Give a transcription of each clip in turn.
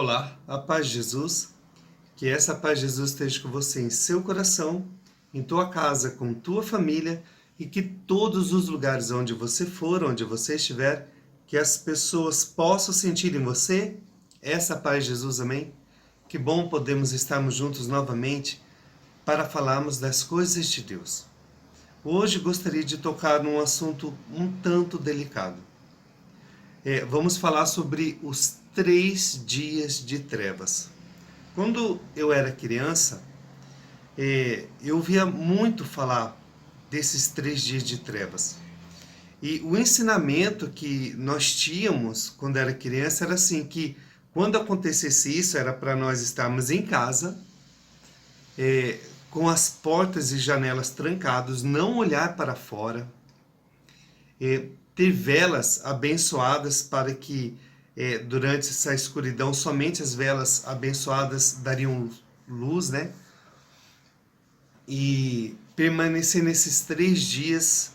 Olá, a paz de Jesus, que essa paz de Jesus esteja com você em seu coração, em tua casa, com tua família e que todos os lugares onde você for, onde você estiver, que as pessoas possam sentir em você essa paz de Jesus, amém? Que bom podemos estarmos juntos novamente para falarmos das coisas de Deus. Hoje gostaria de tocar num assunto um tanto delicado. Vamos falar sobre os 3 dias de trevas. Quando eu era criança, eu via muito falar desses 3 dias de trevas. E o ensinamento que nós tínhamos quando era criança era assim, que quando acontecesse isso, era para nós estarmos em casa, com as portas e janelas trancadas, não olhar para fora, ter velas abençoadas para que durante essa escuridão somente as velas abençoadas dariam luz, né? E permanecer nesses 3 dias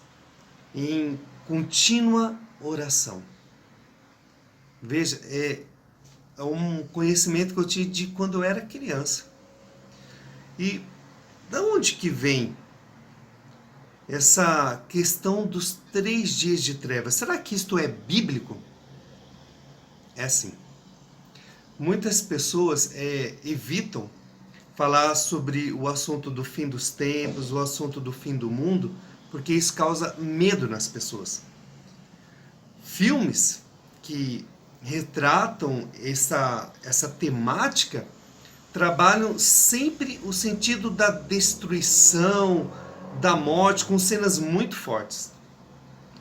em contínua oração. Veja, é um conhecimento que eu tive de quando eu era criança. E da onde que vem essa questão dos 3 dias de trevas? Será que isto é bíblico? É assim. Muitas pessoas evitam falar sobre o assunto do fim dos tempos, o assunto do fim do mundo, porque isso causa medo nas pessoas. Filmes que retratam essa temática trabalham sempre o sentido da destruição, da morte, com cenas muito fortes.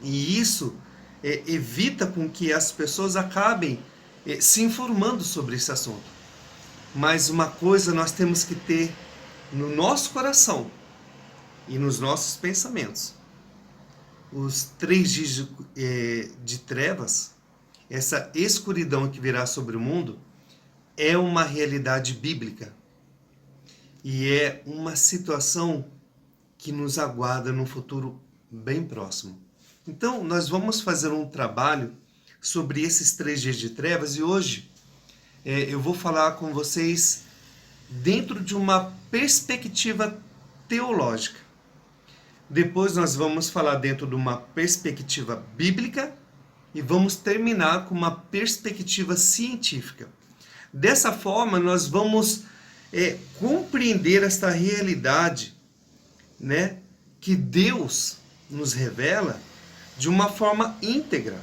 E isso evita com que as pessoas acabem se informando sobre esse assunto. Mas uma coisa nós temos que ter no nosso coração e nos nossos pensamentos. Os 3 dias de trevas, essa escuridão que virá sobre o mundo, é uma realidade bíblica. E é uma situação que nos aguarda num futuro bem próximo. Então, nós vamos fazer um trabalho sobre esses 3 dias de trevas e hoje eu vou falar com vocês dentro de uma perspectiva teológica. Depois nós vamos falar dentro de uma perspectiva bíblica e vamos terminar com uma perspectiva científica. Dessa forma, nós vamos compreender esta realidade, né, que Deus nos revela de uma forma íntegra.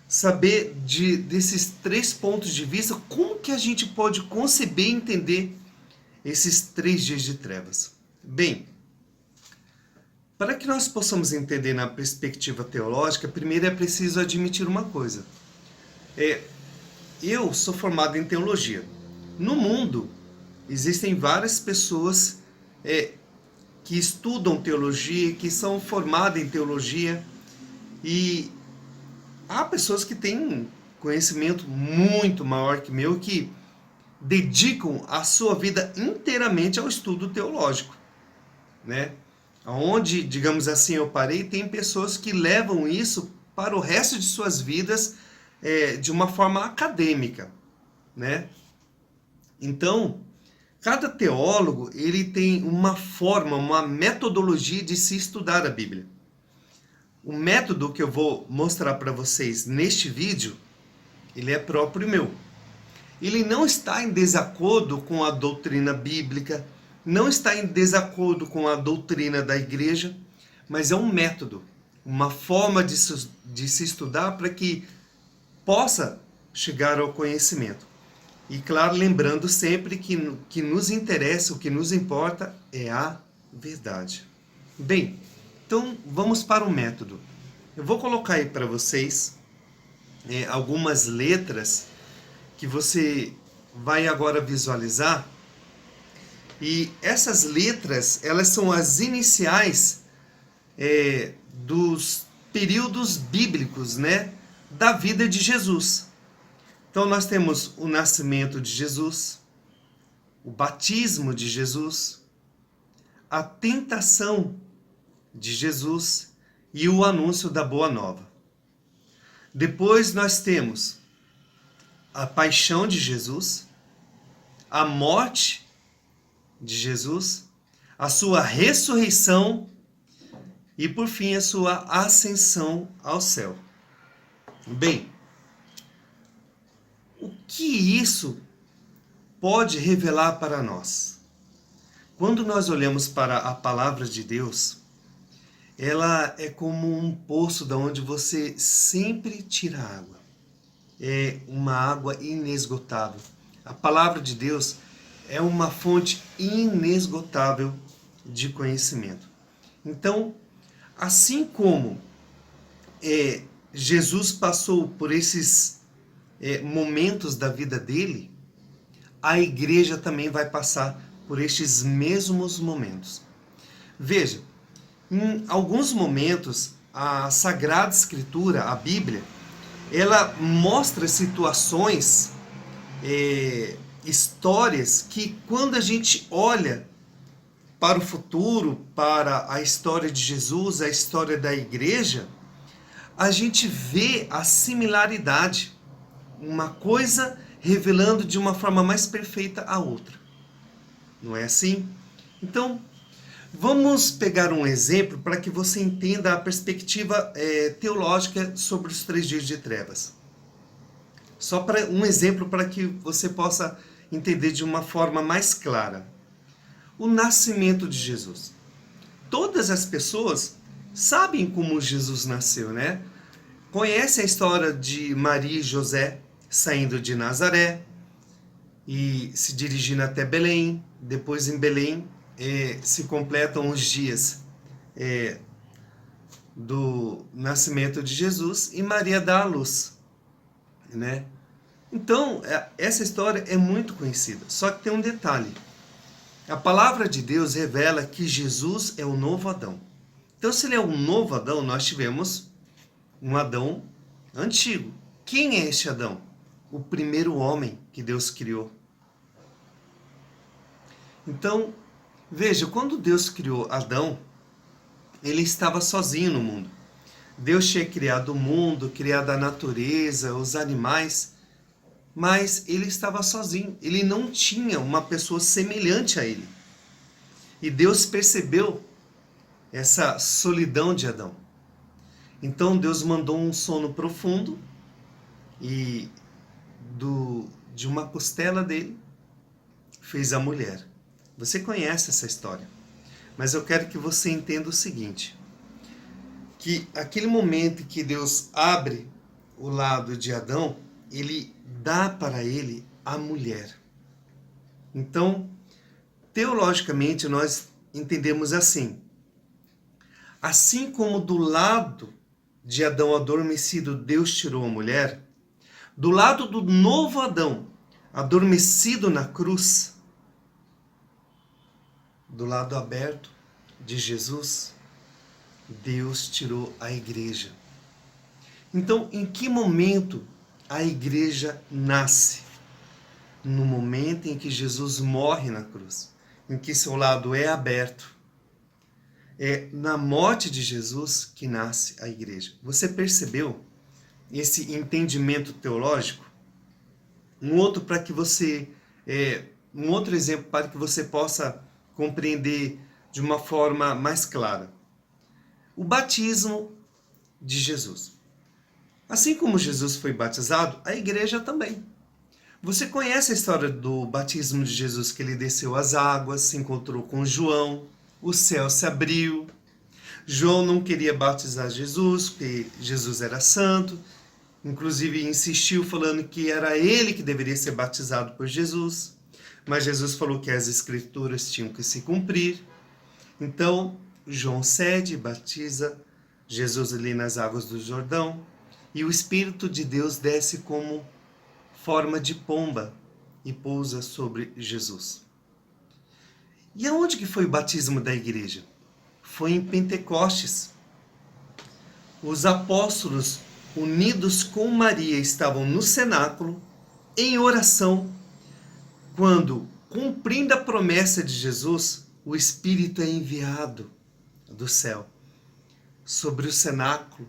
Saber desses 3 pontos de vista, como que a gente pode conceber e entender esses 3 dias de trevas. Bem, para que nós possamos entender na perspectiva teológica, primeiro é preciso admitir uma coisa. Eu sou formado em teologia. No mundo, existem várias pessoas que estudam teologia, que são formadas em teologia, e há pessoas que têm um conhecimento muito maior que meu, que dedicam a sua vida inteiramente ao estudo teológico, né? Onde, digamos assim, eu parei, tem pessoas que levam isso para o resto de suas vidas de uma forma acadêmica, né? Então, cada teólogo ele tem uma forma, uma metodologia de se estudar a Bíblia. O método que eu vou mostrar para vocês neste vídeo, ele é próprio meu. Ele não está em desacordo com a doutrina bíblica, não está em desacordo com a doutrina da igreja, mas é um método, uma forma de se estudar para que possa chegar ao conhecimento. E claro, lembrando sempre que nos interessa, o que nos importa é a verdade. Bem, então vamos para o método. Eu vou colocar aí para vocês algumas letras que você vai agora visualizar. E essas letras, elas são as iniciais dos períodos bíblicos, né, da vida de Jesus. Então nós temos o nascimento de Jesus, o batismo de Jesus, a tentação de Jesus e o anúncio da Boa Nova. Depois nós temos a paixão de Jesus, a morte de Jesus, a sua ressurreição e, por fim, a sua ascensão ao céu. Bem, o que isso pode revelar para nós? Quando nós olhamos para a palavra de Deus, ela é como um poço da onde você sempre tira água. É uma água inesgotável. A palavra de Deus é uma fonte inesgotável de conhecimento. Então, assim como Jesus passou por esses momentos da vida dele, a igreja também vai passar por estes mesmos momentos. Veja, em alguns momentos, a Sagrada Escritura, a Bíblia, ela mostra situações, histórias que quando a gente olha para o futuro, para a história de Jesus, a história da igreja, a gente vê a similaridade, uma coisa revelando de uma forma mais perfeita a outra. Não é assim? Então, vamos pegar um exemplo para que você entenda a perspectiva teológica sobre os 3 dias de trevas. Só para um exemplo para que você possa entender de uma forma mais clara. O nascimento de Jesus. Todas as pessoas sabem como Jesus nasceu, né? Conhecem a história de Maria e José saindo de Nazaré e se dirigindo até Belém. Depois em Belém se completam os dias do nascimento de Jesus e Maria dá à luz, né? Então, essa história é muito conhecida, só que tem um detalhe. A palavra de Deus revela que Jesus é o novo Adão. Então, se ele é um novo Adão, nós tivemos um Adão antigo. Quem é este Adão? O primeiro homem que Deus criou. Então, veja, quando Deus criou Adão, ele estava sozinho no mundo. Deus tinha criado o mundo, criado a natureza, os animais, mas ele estava sozinho. Ele não tinha uma pessoa semelhante a ele. E Deus percebeu essa solidão de Adão. Então Deus mandou um sono profundo e de uma costela dele fez a mulher. Você conhece essa história, mas eu quero que você entenda o seguinte, que aquele momento que Deus abre o lado de Adão, ele dá para ele a mulher. Então, teologicamente, nós entendemos assim. Assim como do lado de Adão adormecido, Deus tirou a mulher, do lado do novo Adão, adormecido na cruz, do lado aberto de Jesus, Deus tirou a igreja. Então, em que momento a igreja nasce? No momento em que Jesus morre na cruz, em que seu lado é aberto. É na morte de Jesus que nasce a igreja. Você percebeu esse entendimento teológico? Um outro exemplo para que você possa compreender de uma forma mais clara. O batismo de Jesus. Assim como Jesus foi batizado, a igreja também. Você conhece a história do batismo de Jesus, que ele desceu as águas, se encontrou com João, o céu se abriu. João não queria batizar Jesus, porque Jesus era santo. Inclusive insistiu falando que era ele que deveria ser batizado por Jesus. Mas Jesus falou que as escrituras tinham que se cumprir. Então, João cede e batiza Jesus ali nas águas do Jordão. E o Espírito de Deus desce como forma de pomba e pousa sobre Jesus. E aonde que foi o batismo da igreja? Foi em Pentecostes. Os apóstolos, unidos com Maria, estavam no cenáculo, em oração, quando, cumprindo a promessa de Jesus, o Espírito é enviado do céu sobre o cenáculo,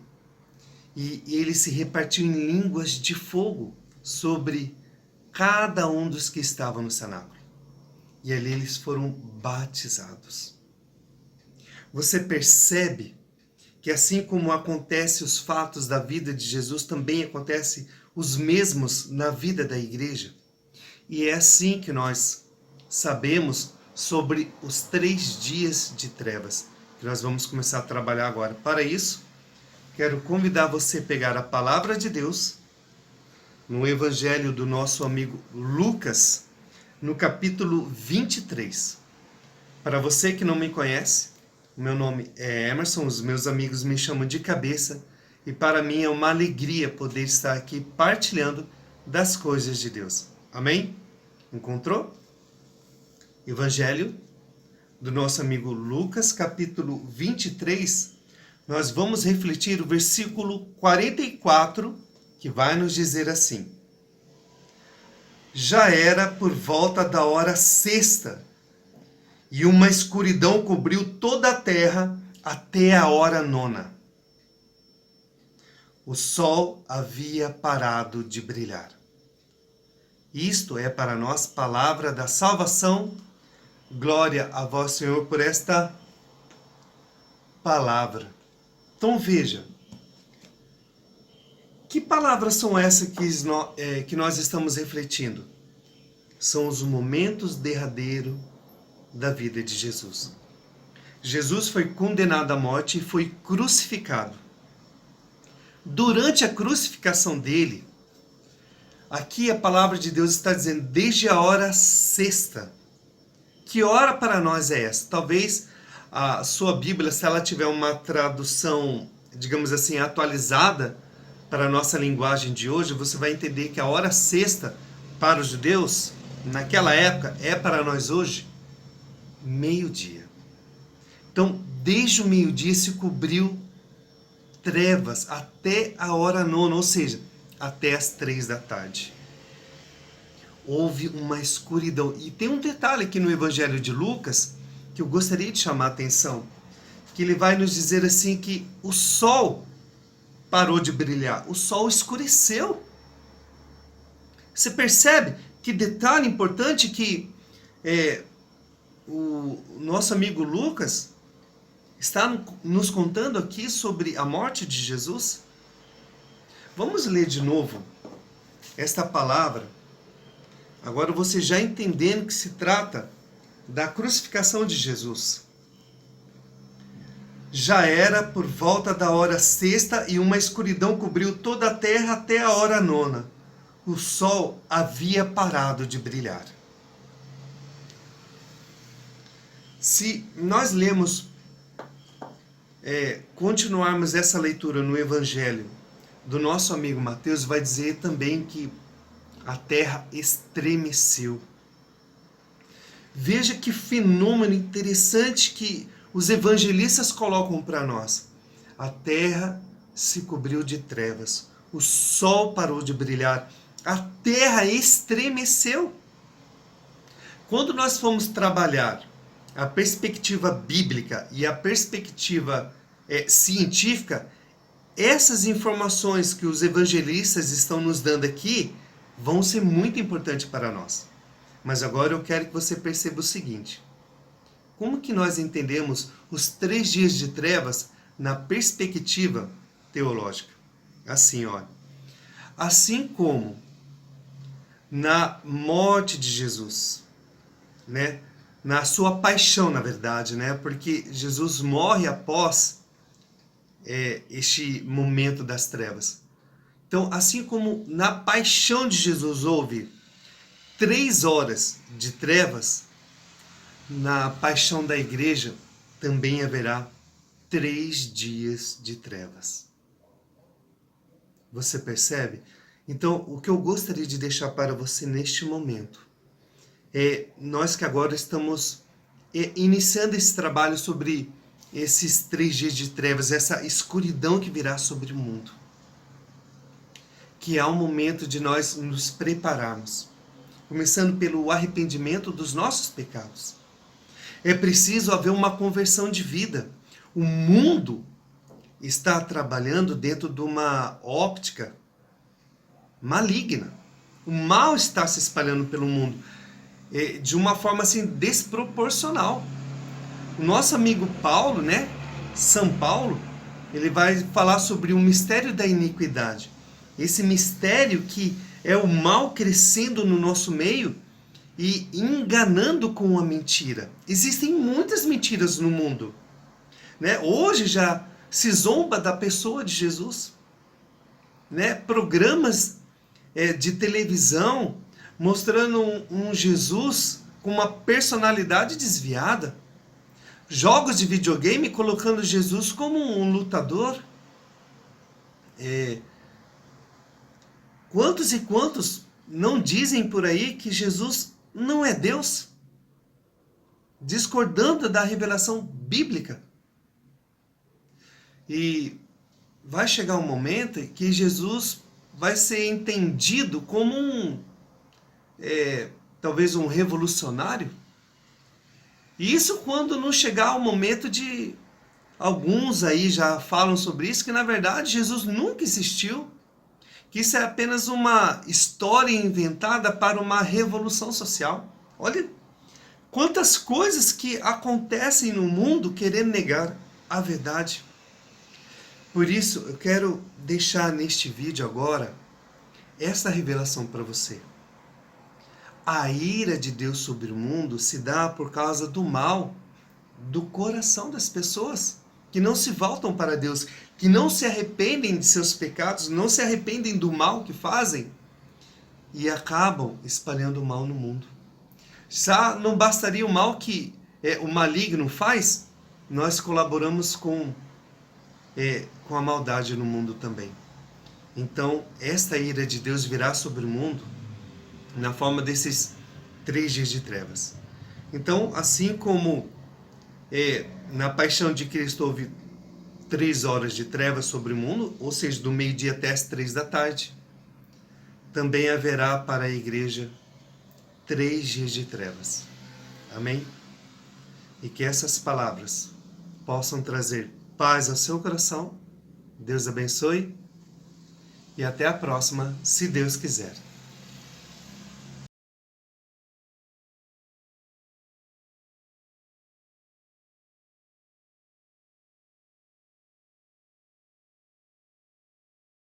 e ele se repartiu em línguas de fogo sobre cada um dos que estavam no cenáculo. E ali eles foram batizados. Você percebe que assim como acontece os fatos da vida de Jesus, também acontece os mesmos na vida da igreja? E é assim que nós sabemos sobre os 3 dias de trevas, que nós vamos começar a trabalhar agora. Para isso, quero convidar você a pegar a palavra de Deus no evangelho do nosso amigo Lucas, no capítulo 23. Para você que não me conhece, meu nome é Emerson, os meus amigos me chamam de Cabeça, e para mim é uma alegria poder estar aqui partilhando das coisas de Deus. Amém? Encontrou? Evangelho do nosso amigo Lucas, capítulo 23, nós vamos refletir o versículo 44, que vai nos dizer assim: Já era por volta da hora sexta, e uma escuridão cobriu toda a terra até a hora nona. O sol havia parado de brilhar. Isto é para nós palavra da salvação. Glória a vós, Senhor, por esta palavra. Então veja, que palavras são essas que nós estamos refletindo? São os momentos derradeiros da vida de Jesus. Jesus foi condenado à morte e foi crucificado. Durante a crucificação dele, aqui a palavra de Deus está dizendo, desde a hora sexta. Que hora para nós é essa? Talvez a sua Bíblia, se ela tiver uma tradução, digamos assim, atualizada para a nossa linguagem de hoje, você vai entender que a hora sexta para os judeus, naquela época, é para nós hoje, meio-dia. Então, desde o meio-dia se cobriu trevas até a hora nona, ou seja, até as 3 da tarde. Houve uma escuridão. E tem um detalhe aqui no Evangelho de Lucas que eu gostaria de chamar a atenção, que ele vai nos dizer assim que o sol parou de brilhar, o sol escureceu. Você percebe que detalhe importante que o nosso amigo Lucas está nos contando aqui sobre a morte de Jesus? Vamos ler de novo esta palavra. Agora você já entendendo que se trata da crucificação de Jesus. Já era por volta da hora sexta e uma escuridão cobriu toda a terra até a hora nona. O sol havia parado de brilhar. Se nós lemos, continuarmos essa leitura no Evangelho do nosso amigo Mateus, vai dizer também que a terra estremeceu. Veja que fenômeno interessante que os evangelistas colocam para nós. A terra se cobriu de trevas, o sol parou de brilhar, a terra estremeceu. Quando nós fomos trabalhar a perspectiva bíblica e a perspectiva científica, essas informações que os evangelistas estão nos dando aqui vão ser muito importantes para nós. Mas agora eu quero que você perceba o seguinte: como que nós entendemos os 3 dias de trevas na perspectiva teológica? Assim, olha. Assim como na morte de Jesus, né? Na sua paixão, na verdade, né? Porque Jesus morre após este momento das trevas. Então, assim como na paixão de Jesus houve 3 horas de trevas, na paixão da igreja também haverá 3 dias de trevas. Você percebe? Então, o que eu gostaria de deixar para você neste momento é nós que agora estamos iniciando esse trabalho sobre esses 3 dias de trevas, essa escuridão que virá sobre o mundo. Que é o momento de nós nos prepararmos, começando pelo arrependimento dos nossos pecados. É preciso haver uma conversão de vida. O mundo está trabalhando dentro de uma óptica maligna. O mal está se espalhando pelo mundo de uma forma assim desproporcional. O nosso amigo Paulo, né, São Paulo, ele vai falar sobre o mistério da iniquidade. Esse mistério que é o mal crescendo no nosso meio e enganando com a mentira. Existem muitas mentiras no mundo, né? Hoje já se zomba da pessoa de Jesus, né? Programas de televisão mostrando um Jesus com uma personalidade desviada. Jogos de videogame colocando Jesus como um lutador. Quantos e quantos não dizem por aí que Jesus não é Deus? Discordando da revelação bíblica. E vai chegar um momento em que Jesus vai ser entendido como talvez um revolucionário. E isso quando não chegar o momento de... Alguns aí já falam sobre isso, que na verdade Jesus nunca existiu, que isso é apenas uma história inventada para uma revolução social. Olha quantas coisas que acontecem no mundo querendo negar a verdade. Por isso, eu quero deixar neste vídeo agora essa revelação para você. A ira de Deus sobre o mundo se dá por causa do mal do coração das pessoas que não se voltam para Deus, que não se arrependem de seus pecados, não se arrependem do mal que fazem e acabam espalhando o mal no mundo. Já não bastaria o mal que o maligno faz, nós colaboramos com a maldade no mundo também. Então, esta ira de Deus virá sobre o mundo na forma desses 3 dias de trevas. Então, assim como na paixão de Cristo houve 3 horas de trevas sobre o mundo, ou seja, do meio-dia até as 3 da tarde, também haverá para a igreja 3 dias de trevas. Amém? E que essas palavras possam trazer paz ao seu coração. Deus abençoe e até a próxima, se Deus quiser.